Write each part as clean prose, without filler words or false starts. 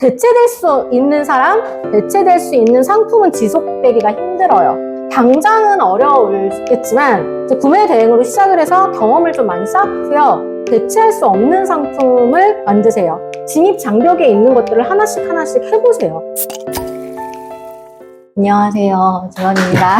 대체될 수 있는 사람, 대체될 수 있는 상품은 지속되기가 힘들어요. 당장은 어려울겠지만 구매 대행으로 시작을 해서 경험을 좀 많이 쌓고요. 대체할 수 없는 상품을 만드세요. 진입 장벽에 있는 것들을 하나씩 해보세요. 안녕하세요, 지원입니다.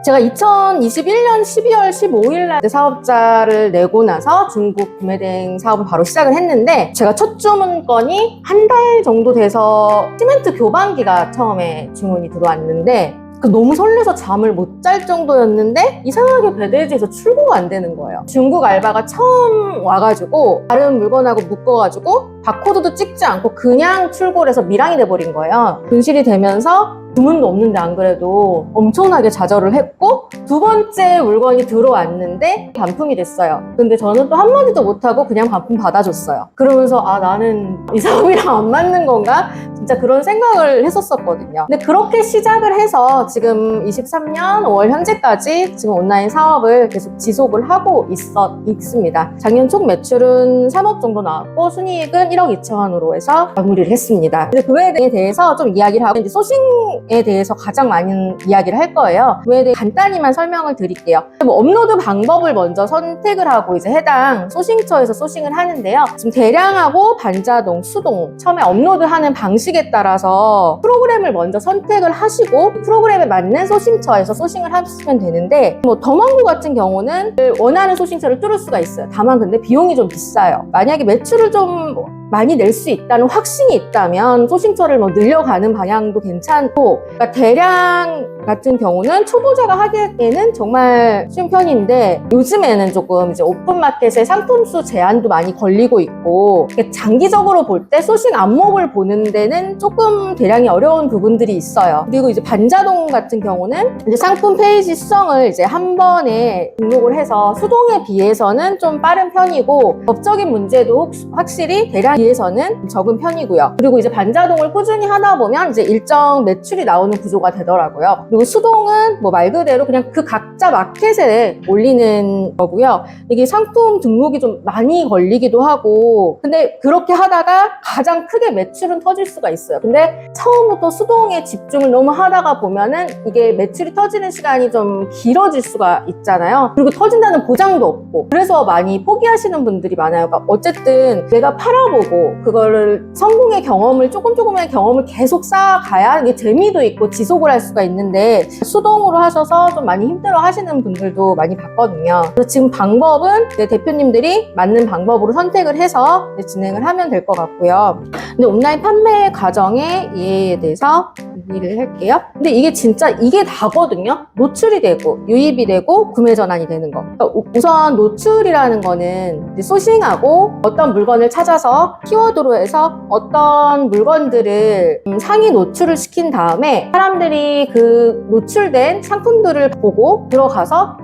제가 2021년 12월 15일 날 사업자를 내고 나서 중국 구매대행 사업을 바로 시작을 했는데, 제가 첫 주문건이 한 달 정도 돼서 시멘트 교반기가 처음에 주문이 들어왔는데, 너무 설레서 잠을 못 잘 정도였는데 이상하게 배대지에서 출고가 안 되는 거예요. 중국 알바가 처음 와가지고 다른 물건하고 묶어가지고 바코드도 찍지 않고 그냥 출고를 해서 밀항이 돼버린 거예요. 분실이 되면서 주문도 없는데 안 그래도 엄청나게 좌절을 했고, 두 번째 물건이 들어왔는데 반품이 됐어요. 근데 저는 또 한마디도 못하고 그냥 반품 받아줬어요. 그러면서 나는 이 사람이랑 안 맞는 건가? 진짜 그런 생각을 했었거든요. 근데 그렇게 시작을 해서 지금 23년 5월 현재까지 지금 온라인 사업을 계속 지속을 하고 있습니다. 작년 총 매출은 3억 정도 나왔고 순이익은 1억 2천원으로 해서 마무리를 했습니다. 근데 그거에 대해서 좀 이야기를 하고, 이제 소싱에 대해서 가장 많은 이야기를 할 거예요. 그에 대해 간단히만 설명을 드릴게요. 업로드 방법을 먼저 선택을 하고 이제 해당 소싱처에서 소싱을 하는데요. 지금 대량하고 반자동, 수동, 처음에 업로드하는 방식에 따라서 프로그램을 먼저 선택을 하시고 프로그램에 맞는 소싱처에서 소싱을 하시면 되는데, 더먼고 같은 경우는 원하는 소싱처를 뚫을 수가 있어요. 다만 근데 비용이 좀 비싸요. 만약에 매출을 좀 많이 낼 수 있다는 확신이 있다면 소싱처를 늘려가는 방향도 괜찮고, 그러니까 대량 같은 경우는 초보자가 하기에는 정말 쉬운 편인데, 요즘에는 조금 이제 오픈마켓에 상품수 제한도 많이 걸리고 있고, 장기적으로 볼 때 소싱 안목을 보는 데는 조금 대량이 어려운 부분들이 있어요. 그리고 이제 반자동 같은 경우는 이제 상품 페이지 수정을 이제 한 번에 등록을 해서 수동에 비해서는 좀 빠른 편이고, 법적인 문제도 확실히 대량 비해서는 적은 편이고요. 그리고 이제 반자동을 꾸준히 하다 보면 이제 일정 매출이 나오는 구조가 되더라고요. 그리고 수동은 말 그대로 그냥 그 각자 마켓에 올리는 거고요. 이게 상품 등록이 좀 많이 걸리기도 하고, 근데 그렇게 하다가 가장 크게 매출은 터질 수가 있어요. 근데 처음부터 수동에 집중을 너무 하다가 보면은 이게 매출이 터지는 시간이 좀 길어질 수가 있잖아요. 그리고 터진다는 보장도 없고, 그래서 많이 포기하시는 분들이 많아요. 그러니까 어쨌든 내가 팔아보고 그거를 성공의 경험을 조금의 경험을 계속 쌓아가야 이게 재미도 있고 지속을 할 수가 있는데, 수동으로 하셔서 좀 많이 힘들어 하시는 분들도 많이 봤거든요. 그래서 지금 방법은 대표님들이 맞는 방법으로 선택을 해서 진행을 하면 될 것 같고요. 근데 온라인 판매 과정에 이에 대해서 얘기를 할게요. 근데 이게 진짜 이게 다거든요. 노출이 되고 유입이 되고 구매 전환이 되는 거. 그러니까 우선 노출이라는 거는 소싱하고 어떤 물건을 찾아서 키워드로 해서 어떤 물건들을 상위 노출을 시킨 다음에 사람들이 그 노출된 상품들을 보고 들어가서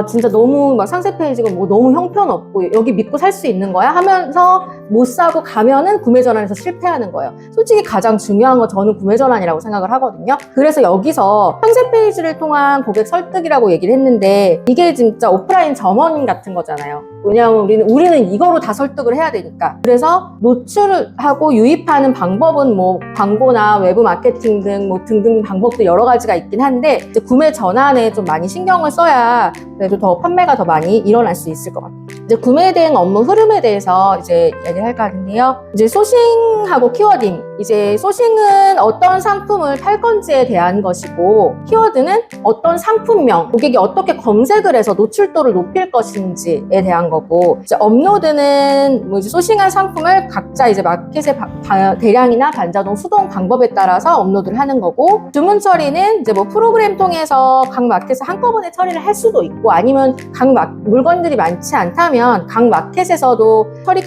진짜 너무 상세 페이지가 너무 형편없고 여기 믿고 살 수 있는 거야 하면서 못 사고 가면은 구매 전환에서 실패하는 거예요. 솔직히 가장 중요한 건 저는 구매 전환이라고 생각을 하거든요. 그래서 여기서 상세 페이지를 통한 고객 설득이라고 얘기를 했는데, 이게 진짜 오프라인 점원 같은 거잖아요. 왜냐하면 우리는 이거로 다 설득을 해야 되니까. 그래서 노출하고 유입하는 방법은 광고나 외부 마케팅 등 등등 방법도 여러 가지가 있긴 한데, 이제 구매 전환에 좀 많이 신경을 써야 그래도 더 판매가 더 많이 일어날 수 있을 것 같아요. 이제 구매 대행 업무 흐름에 대해서 이제 얘기를 할까 하는데요. 이제 소싱하고 키워딩. 이제 소싱은 어떤 상품을 팔 건지에 대한 것이고, 키워드는 어떤 상품명, 고객이 어떻게 검색을 해서 노출도를 높일 것인지에 대한 거고, 이제 업로드는 이제 소싱한 상품을 각자 이제 마켓의 대량이나 반자동, 수동 방법에 따라서 업로드를 하는 거고, 주문 처리는 이제 프로그램 통해서 각 마켓에 한꺼번에 처리를 할 수도 있고, 아니면 물건들이 많지 않다면 각 마켓에서도 처리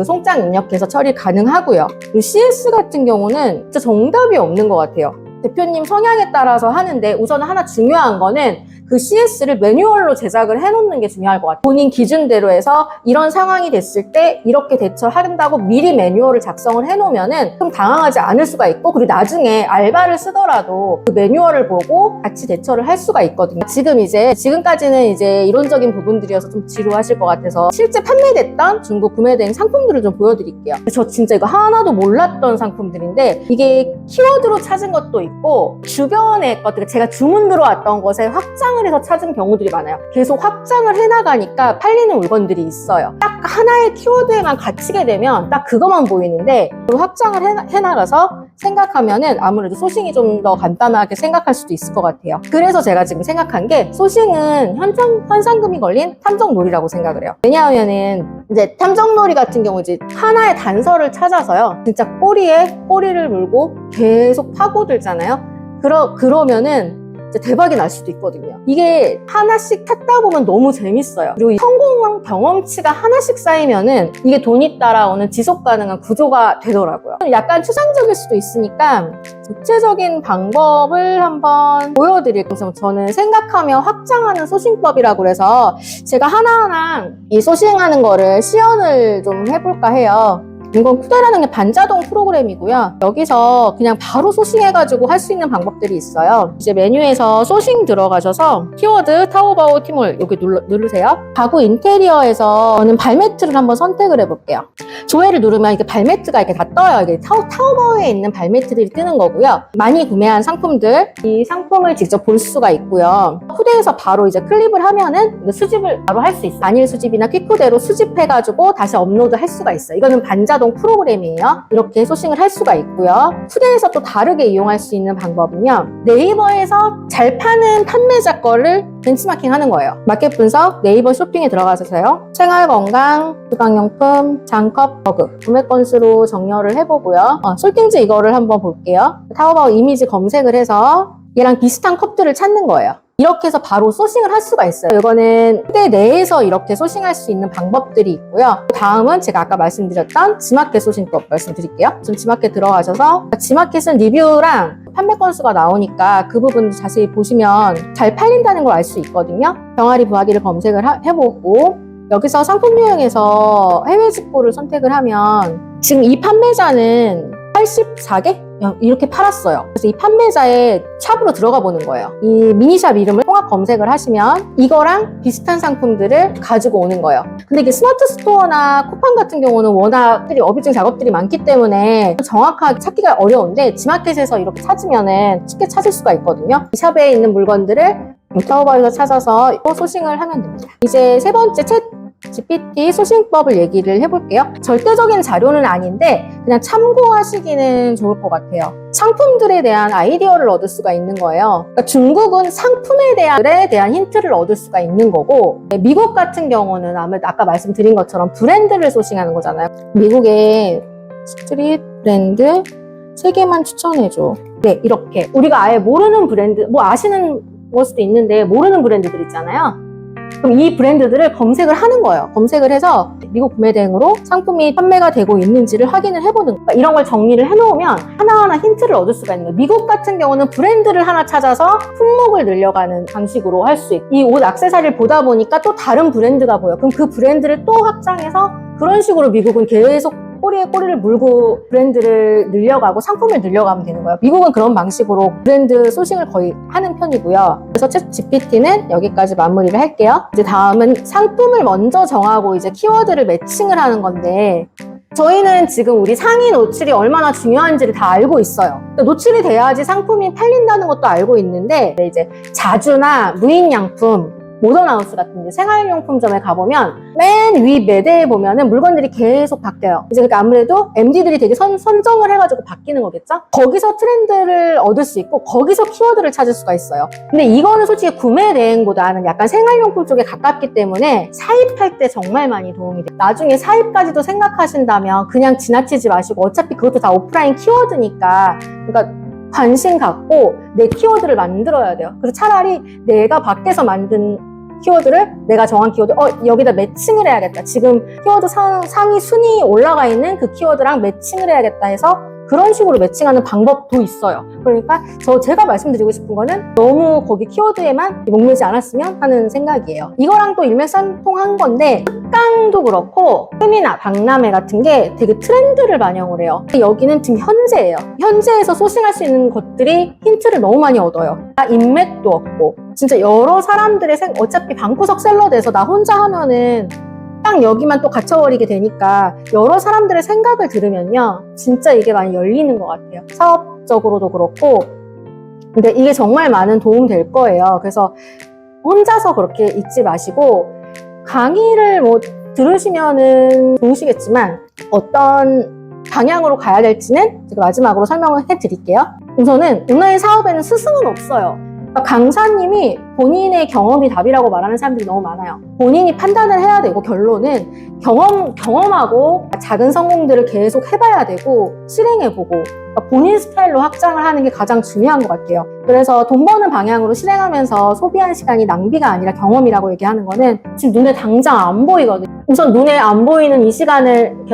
송장 입력해서 처리 가능하고요. 그리고 CS 같은 경우는 진짜 정답이 없는 것 같아요. 대표님 성향에 따라서 하는데 우선 하나 중요한 거는 그 CS를 매뉴얼로 제작을 해놓는 게 중요할 것 같아요. 본인 기준대로 해서 이런 상황이 됐을 때 이렇게 대처한다고 미리 매뉴얼을 작성을 해놓으면은 좀 당황하지 않을 수가 있고, 그리고 나중에 알바를 쓰더라도 그 매뉴얼을 보고 같이 대처를 할 수가 있거든요. 지금까지는 이제 이론적인 부분들이어서 좀 지루하실 것 같아서 실제 판매됐던 중고 구매대행 상품들을 좀 보여드릴게요. 저 진짜 이거 하나도 몰랐던 상품들인데 이게 키워드로 찾은 것도 있고 주변의 것들, 제가 주문 들어왔던 것에 확장을 해서 찾은 경우들이 많아요. 계속 확장을 해나가니까 팔리는 물건들이 있어요. 딱 하나의 키워드에만 갇히게 되면 딱 그것만 보이는데 확장을 해나가서 생각하면은 아무래도 소싱이 좀 더 간단하게 생각할 수도 있을 것 같아요. 그래서 제가 지금 생각한 게 소싱은 현상금이 걸린 탐정놀이라고 생각을 해요. 왜냐하면은 이제 탐정놀이 같은 경우 이제 하나의 단서를 찾아서요. 진짜 꼬리에 꼬리를 물고 계속 파고들잖아요. 그러면은 이제 대박이 날 수도 있거든요. 이게 하나씩 찾다 보면 너무 재밌어요. 그리고 이 성공 경험치가 하나씩 쌓이면은 이게 돈이 따라오는 지속 가능한 구조가 되더라고요. 약간 추상적일 수도 있으니까 구체적인 방법을 한번 보여드릴게요. 그래서 저는 생각하며 확장하는 소싱법이라고 해서 제가 하나하나 이 소싱하는 거를 시연을 좀 해볼까 해요. 이건 쿠데라는 게 반자동 프로그램이고요. 여기서 그냥 바로 소싱해가지고 할 수 있는 방법들이 있어요. 이제 메뉴에서 소싱 들어가셔서 키워드 타오바오 티몰 여기 누르세요. 가구 인테리어에서 저는 발매트를 한번 선택을 해볼게요. 조회를 누르면 이게 발매트가 이렇게 다 떠요. 이게 타오바오에 있는 발매트들이 뜨는 거고요. 많이 구매한 상품들, 이 상품을 직접 볼 수가 있고요. 쿠데에서 바로 이제 클릭을 하면은 수집을 바로 할 수 있어요. 단일 수집이나 퀵쿠데로 수집해가지고 다시 업로드 할 수가 있어요. 이거는 반자동 프로그램이에요. 이렇게 소싱을 할 수가 있고요. 쿠데에서 또 다르게 이용할 수 있는 방법은요. 네이버에서 잘 파는 판매자 거를 벤치마킹 하는 거예요. 마켓 분석, 네이버 쇼핑에 들어가서요. 생활건강, 주방용품, 장컵, 버그 구매 건수로 정렬을 해보고요. 솔팅지 이거를 한번 볼게요. 타오바오 이미지 검색을 해서 얘랑 비슷한 컵들을 찾는 거예요. 이렇게 해서 바로 소싱을 할 수가 있어요. 이거는 쿠데 내에서 이렇게 소싱할 수 있는 방법들이 있고요. 다음은 제가 아까 말씀드렸던 지마켓 소싱법 말씀드릴게요. 지금 지마켓 들어가셔서 지마켓은 리뷰랑 판매 건수가 나오니까 그 부분 자세히 보시면 잘 팔린다는 걸 알 수 있거든요. 병아리 부하기를 검색을 해보고 여기서 상품 유형에서 해외 직구를 선택을 하면 지금 이 판매자는 84개? 이렇게 팔았어요. 그래서 이 판매자의 샵으로 들어가 보는 거예요. 이 미니샵 이름을 통합 검색을 하시면 이거랑 비슷한 상품들을 가지고 오는 거예요. 근데 이게 스마트 스토어나 쿠팡 같은 경우는 워낙 어비증 작업들이 많기 때문에 정확하게 찾기가 어려운데 지마켓에서 이렇게 찾으면은 쉽게 찾을 수가 있거든요. 이 샵에 있는 물건들을 타오바오에서 찾아서 소싱을 하면 됩니다. 이제 세 번째 GPT 소싱법을 얘기를 해볼게요. 절대적인 자료는 아닌데 그냥 참고하시기는 좋을 것 같아요. 상품들에 대한 아이디어를 얻을 수가 있는 거예요. 그러니까 중국은 상품에 대한 힌트를 얻을 수가 있는 거고, 미국 같은 경우는 아무래도 아까 말씀드린 것처럼 브랜드를 소싱하는 거잖아요. 미국의 스트릿 브랜드 3개만 추천해줘. 네, 이렇게 우리가 아예 모르는 브랜드, 뭐 아시는 걸 수도 있는데 모르는 브랜드들 있잖아요. 그럼 이 브랜드들을 검색을 하는 거예요. 검색을 해서 미국 구매대행으로 상품이 판매가 되고 있는지를 확인을 해보는 거예요. 이런 걸 정리를 해놓으면 하나하나 힌트를 얻을 수가 있는 거예요. 미국 같은 경우는 브랜드를 하나 찾아서 품목을 늘려가는 방식으로 할 수 있고, 이 옷 액세서리를 보다 보니까 또 다른 브랜드가 보여. 그럼 그 브랜드를 또 확장해서 그런 식으로 미국은 계속 꼬리에 꼬리를 물고 브랜드를 늘려가고 상품을 늘려가면 되는 거예요. 미국은 그런 방식으로 브랜드 소싱을 거의 하는 편이고요. 그래서 챗 GPT는 여기까지 마무리를 할게요. 이제 다음은 상품을 먼저 정하고 이제 키워드를 매칭을 하는 건데, 저희는 지금 우리 상위 노출이 얼마나 중요한지를 다 알고 있어요. 노출이 돼야지 상품이 팔린다는 것도 알고 있는데, 이제 자주나 무인양품, 모던하우스 같은 생활용품점에 가보면 맨 위 매대에 보면은 물건들이 계속 바뀌어요. 이제 그러니까 아무래도 MD들이 되게 선정을 해가지고 바뀌는 거겠죠? 거기서 트렌드를 얻을 수 있고 거기서 키워드를 찾을 수가 있어요. 근데 이거는 솔직히 구매 대행보다는 약간 생활용품 쪽에 가깝기 때문에 사입할 때 정말 많이 도움이 돼요. 나중에 사입까지도 생각하신다면 그냥 지나치지 마시고, 어차피 그것도 다 오프라인 키워드니까, 그러니까 관심 갖고 내 키워드를 만들어야 돼요. 그래서 차라리 내가 밖에서 만든 키워드를 내가 정한 키워드, 여기다 매칭을 해야겠다. 지금 키워드 상위 순위 올라가 있는 그 키워드랑 매칭을 해야겠다 해서 그런 식으로 매칭하는 방법도 있어요. 그러니까 제가 말씀드리고 싶은 거는 너무 거기 키워드에만 목매지 않았으면 하는 생각이에요. 이거랑 또 일맥상통한 건데 특강도 그렇고 흠이나 박람회 같은 게 되게 트렌드를 반영을 해요. 여기는 지금 현재예요. 현재에서 소싱할 수 있는 것들이 힌트를 너무 많이 얻어요. 인맥도 얻고 진짜 여러 사람들의 어차피 방구석 샐러드에서 나 혼자 하면은 딱 여기만 또 갇혀버리게 되니까 여러 사람들의 생각을 들으면요 진짜 이게 많이 열리는 것 같아요. 사업적으로도 그렇고. 근데 이게 정말 많은 도움 될 거예요. 그래서 혼자서 그렇게 있지 마시고 강의를 뭐 들으시면은 좋으시겠지만 어떤 방향으로 가야 될지는 제가 마지막으로 설명을 해드릴게요. 우선은 온라인 사업에는 스승은 없어요. 강사님이 본인의 경험이 답이라고 말하는 사람들이 너무 많아요. 본인이 판단을 해야 되고 결론은 경험하고 작은 성공들을 계속 해봐야 되고 실행해보고 본인 스타일로 확장을 하는 게 가장 중요한 것 같아요. 그래서 돈 버는 방향으로 실행하면서 소비한 시간이 낭비가 아니라 경험이라고 얘기하는 거는 지금 눈에 당장 안 보이거든요. 우선 눈에 안 보이는 이 시간을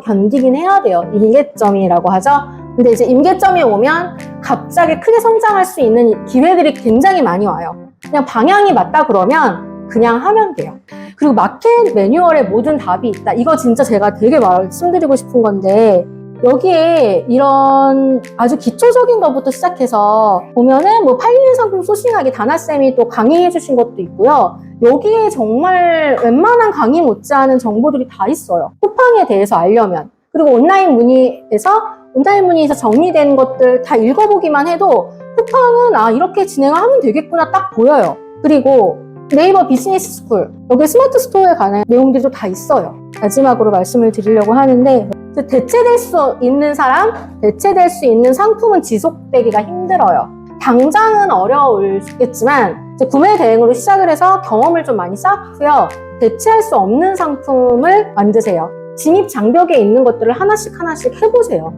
견디긴 해야 돼요. 임계점이라고 하죠. 근데 이제 임계점이 오면 갑자기 크게 성장할 수 있는 기회들이 굉장히 많이 와요. 그냥 방향이 맞다 그러면 그냥 하면 돼요. 그리고 마켓 매뉴얼에 모든 답이 있다. 이거 진짜 제가 되게 말씀드리고 싶은 건데 여기에 이런 아주 기초적인 것부터 시작해서 보면은 뭐 팔리는 상품 소싱하기 다나쌤이 또 강의해 주신 것도 있고요. 여기에 정말 웬만한 강의 못지않은 정보들이 다 있어요. 쿠팡에 대해서 알려면. 그리고 온라인 문의에서 정리된 것들 다 읽어보기만 해도 쿠팡은 이렇게 진행을 하면 되겠구나 딱 보여요. 그리고 네이버 비즈니스 스쿨 여기 스마트 스토어에 관한 내용들도 다 있어요. 마지막으로 말씀을 드리려고 하는데 대체될 수 있는 사람, 대체될 수 있는 상품은 지속되기가 힘들어요. 당장은 어려울겠지만 구매 대행으로 시작을 해서 경험을 좀 많이 쌓고요. 대체할 수 없는 상품을 만드세요. 진입 장벽에 있는 것들을 하나씩 해보세요.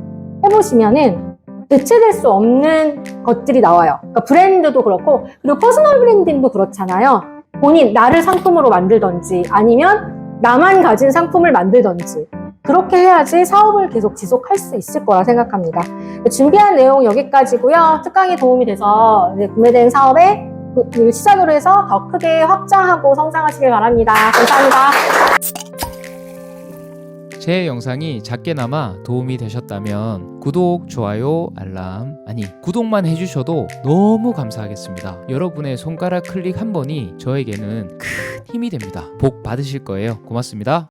해보시면은 대체될 수 없는 것들이 나와요. 그러니까 브랜드도 그렇고 그리고 퍼스널 브랜딩도 그렇잖아요. 나를 상품으로 만들던지 아니면 나만 가진 상품을 만들던지 그렇게 해야지 사업을 계속 지속할 수 있을 거라 생각합니다. 준비한 내용 여기까지고요. 특강이 도움이 돼서 구매대행 사업에 시작으로 해서 더 크게 확장하고 성장하시길 바랍니다. 감사합니다. 제 영상이 작게나마 도움이 되셨다면 구독, 좋아요, 알람 구독만 해주셔도 너무 감사하겠습니다. 여러분의 손가락 클릭 한 번이 저에게는 큰 힘이 됩니다. 복 받으실 거예요. 고맙습니다.